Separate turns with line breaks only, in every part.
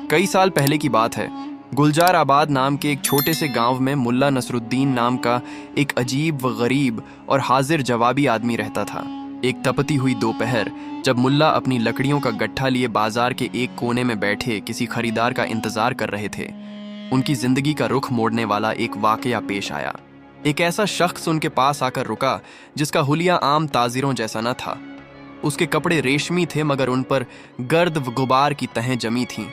कई साल पहले की बात है। गुलजार आबाद नाम के एक छोटे से गांव में मुल्ला नसरुद्दीन नाम का एक अजीब व गरीब और हाजिर जवाबी आदमी रहता था। एक तपती हुई दोपहर जब मुल्ला अपनी लकड़ियों का गट्ठा लिए बाजार के एक कोने में बैठे किसी खरीदार का इंतजार कर रहे थे, उनकी जिंदगी का रुख मोड़ने वाला एक वाकया पेश आया। एक ऐसा शख्स उनके पास आकर रुका जिसका हुलिया आम ताजिरों जैसा न था। उसके कपड़े रेशमी थे मगर उन पर गर्द व गुबार की तहें जमी थीं,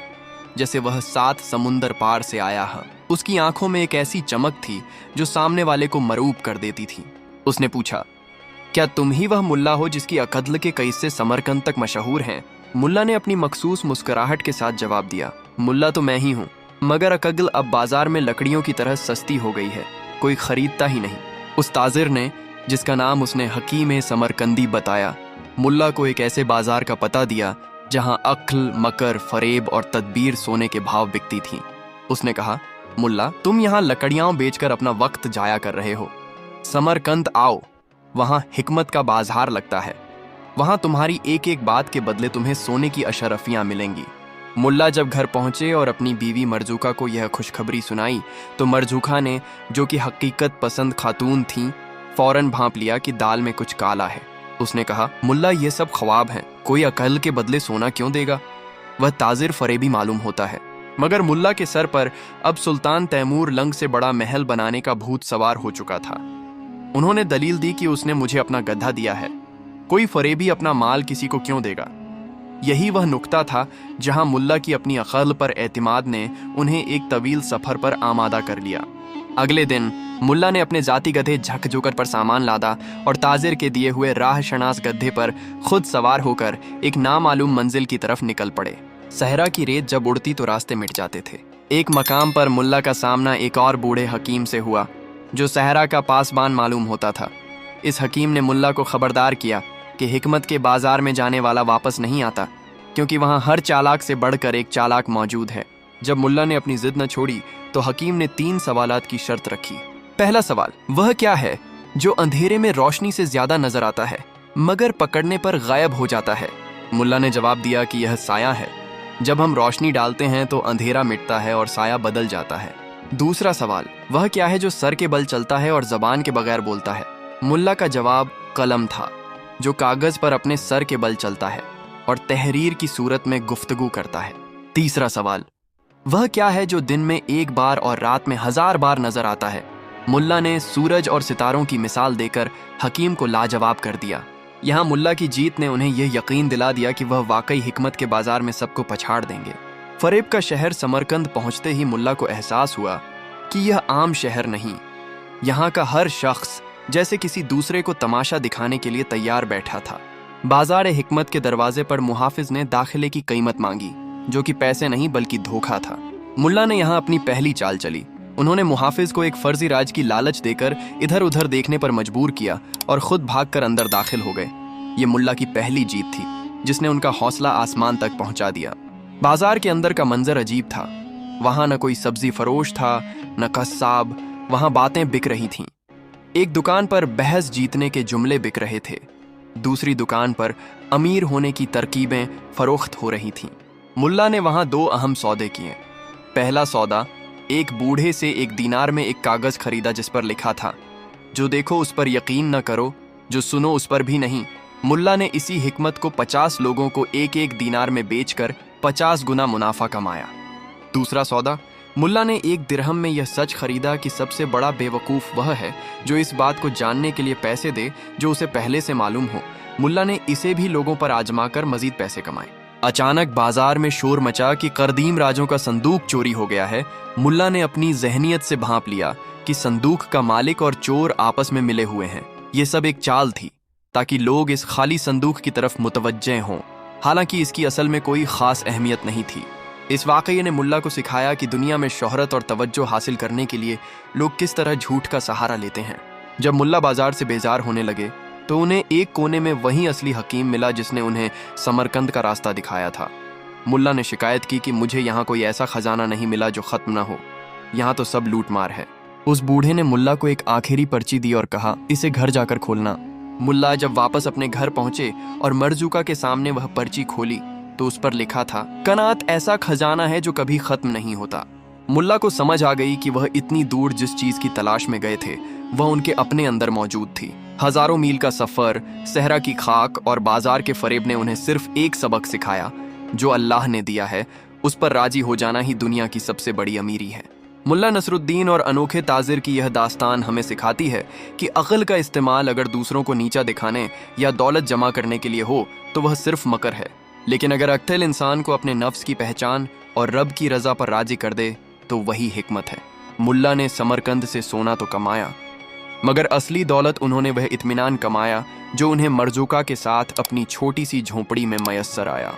जैसे वह 7 समुंदर पार से आया है। उसकी आंखों में एक ऐसी चमक थी जो सामने वाले को मरूब कर देती थी। उसने पूछा, क्या तुम ही वह मुल्ला हो जिसकी अकद्ल के किस्से समरकंद तक मशहूर हैं? मुल्ला ने अपनी मखसूस मुस्कुराहट के साथ जवाब दिया, मुल्ला तो मैं ही हूँ, मगर अकद्ल अब बाजार में लकड़ियों की तरह सस्ती हो गई है, कोई खरीदता ही नहीं। उस ताजिर ने, जिसका नाम उसने हकीम समरकंदी बताया, मुल्ला को एक ऐसे बाजार का पता दिया जहां अक्ल, मकर, फरेब और तदबीर सोने के भाव बिकती थीं। उसने कहा, मुल्ला, तुम यहाँ लकड़ियां बेचकर अपना वक्त जाया कर रहे हो। समरकंद आओ, वहां हिकमत का बाजार लगता है। वहां तुम्हारी एक एक बात के बदले तुम्हें सोने की अशरफियां मिलेंगी। मुल्ला जब घर पहुंचे और अपनी बीवी मरजूका को यह खुशखबरी सुनाई तो मरजूका ने, जो कि हकीकत पसंद खातून थीं, फौरन भांप लिया कि दाल में कुछ काला है। उसने कहा, मुल्ला, ये सब ख्वाब हैं, कोई अकल के बदले सोना क्यों देगा? वह ताजिर फरेबी मालूम होता है। मगर मुल्ला के सर पर अब सुल्तान तैमूर लंग से बड़ा महल बनाने का भूत सवार हो चुका था। उन्होंने दलील दी कि उसने मुझे अपना गधा दिया है, कोई फरेबी अपना माल किसी को क्यों देगा? यही वह नुक्ता था जहां मुल्ला की अपनी अकल पर एतमाद ने उन्हें एक तवील सफर पर आमादा कर लिया। अगले दिन मुल्ला ने अपने जाती गधे झकझोकर पर सामान लादा और ताजिर के दिए हुए राह शनास गधे पर खुद सवार होकर एक नामालूम मंजिल की तरफ निकल पड़े। सहरा की रेत जब उड़ती तो रास्ते मिट जाते थे। एक मकाम पर मुल्ला का सामना एक और बूढ़े हकीम से हुआ जो सहरा का पासबान मालूम होता था। इस हकीम ने मुल्ला को खबरदार किया कि हिकमत के बाजार में जाने वाला वापस नहीं आता, क्योंकि वहाँ हर चालाक से बढ़कर एक चालाक मौजूद है। जब मुल्ला ने अपनी जिद न छोड़ी तो हकीम ने 3 सवालात की शर्त रखी। पहला सवाल, वह क्या है जो अंधेरे में रोशनी से ज्यादा नजर आता है मगर पकड़ने पर गायब हो जाता है? मुल्ला ने जवाब दिया कि यह साया है। जब हम रोशनी डालते हैं तो अंधेरा मिटता है और साया बदल जाता है। दूसरा सवाल, वह क्या है जो सर के बल चलता है और जबान के बगैर बोलता है? मुल्ला का जवाब कलम था, जो कागज पर अपने सर के बल चलता है और तहरीर की सूरत में गुफ्तगू करता है। तीसरा सवाल, वह क्या है जो दिन में 1 बार और रात में 1000 बार नजर आता है? मुल्ला ने सूरज और सितारों की मिसाल देकर हकीम को लाजवाब कर दिया। यहाँ मुल्ला की जीत ने उन्हें यह यकीन दिला दिया कि वह वाकई हिकमत के बाजार में सबको पछाड़ देंगे। फरेब का शहर समरकंद पहुंचते ही मुल्ला को एहसास हुआ कि यह आम शहर नहीं, यहाँ का हर शख्स जैसे किसी दूसरे को तमाशा दिखाने के लिए तैयार बैठा था। बाजार हिकमत के दरवाजे पर मुहाफिज ने दाखिले की कीमत मांगी, जो कि पैसे नहीं बल्कि धोखा था। मुल्ला ने यहाँ अपनी पहली चाल चली। उन्होंने मुहाफिज को एक फर्जी राज की लालच देकर इधर उधर देखने पर मजबूर किया और खुद भागकर अंदर दाखिल हो गए। ये मुल्ला की पहली जीत थी, जिसने उनका हौसला आसमान तक पहुंचा दिया। बाजार के अंदर का मंजर अजीब था। वहां न कोई सब्जी फरोश था, न कस्साब। वहां बातें बिक रही थीं। एक दुकान पर बहस जीतने के जुमले बिक रहे थे, दूसरी दुकान पर अमीर होने की तरकीबें फरोख्त हो रही थीं। मुल्ला ने वहां 2 अहम सौदे किए। पहला सौदा, एक बूढ़े से 1 दीनार में एक कागज खरीदा जिस पर लिखा था, जो देखो उस पर यकीन न करो, जो सुनो उस पर भी नहीं। मुल्ला ने इसी हिकमत को 50 लोगों को 1-1 दीनार में बेचकर 50 गुना मुनाफा कमाया। दूसरा सौदा, मुल्ला ने 1 दिरहम में यह सच खरीदा कि सबसे बड़ा बेवकूफ़ वह है जो इस बात को जानने के लिए पैसे दे जो उसे पहले से मालूम हो। मुल्ला ने इसे भी लोगों पर आजमाकर मजीद पैसे कमाए। अचानक बाजार में शोर मचा कि कदीम राजों का संदूक चोरी हो गया है। मुल्ला ने अपनी जहनियत से भांप लिया कि संदूक का मालिक और चोर आपस में मिले हुए हैं। ये सब एक चाल थी ताकि लोग इस खाली संदूक की तरफ मुतवज्जे हों, हालांकि इसकी असल में कोई खास अहमियत नहीं थी। इस वाक़ये ने मुल्ला को सिखाया कि दुनिया में शोहरत और तवज्जो हासिल करने के लिए लोग किस तरह झूठ का सहारा लेते हैं। जब मुल्ला बाजार से बेजार होने लगे तो उन्हें एक कोने में वही असली हकीम मिला जिसने उन्हें समरकंद का रास्ता दिखाया था। मुल्ला ने शिकायत की कि मुझे यहाँ कोई ऐसा खजाना नहीं मिला जो ख़त्म न हो, यहाँ तो सब लूट मार है। उस बूढ़े ने मुल्ला को एक आखिरी पर्ची दी और कहा, इसे घर जाकर खोलना। मुल्ला जब वापस अपने घर पहुंचे और मरजूका के सामने वह पर्ची खोली तो उस पर लिखा था, कनात ऐसा खजाना है जो कभी खत्म नहीं होता। मुल्ला को समझ आ गई कि वह इतनी दूर जिस चीज की तलाश में गए थे वह उनके अपने अंदर मौजूद थी। हजारों मील का सफर, सहरा की खाक और बाजार के फरेब ने उन्हें सिर्फ एक सबक सिखाया, जो अल्लाह ने दिया है उस पर राजी हो जाना ही दुनिया की सबसे बड़ी अमीरी है। मुल्ला नसरुद्दीन और अनोखे ताजिर की यह दास्तान हमें सिखाती है कि अक्ल का इस्तेमाल अगर दूसरों को नीचा दिखाने या दौलत जमा करने के लिए हो तो वह सिर्फ मकर है, लेकिन अगर अक्ल इंसान को अपने नफ्स की पहचान और रब की रजा पर राजी कर दे तो वही हिकमत है। मुल्ला ने समरकंद से सोना तो कमाया, मगर असली दौलत उन्होंने वह इत्मीनान कमाया जो उन्हें मर्जुका के साथ अपनी छोटी सी झोंपड़ी में मयस्सर आया।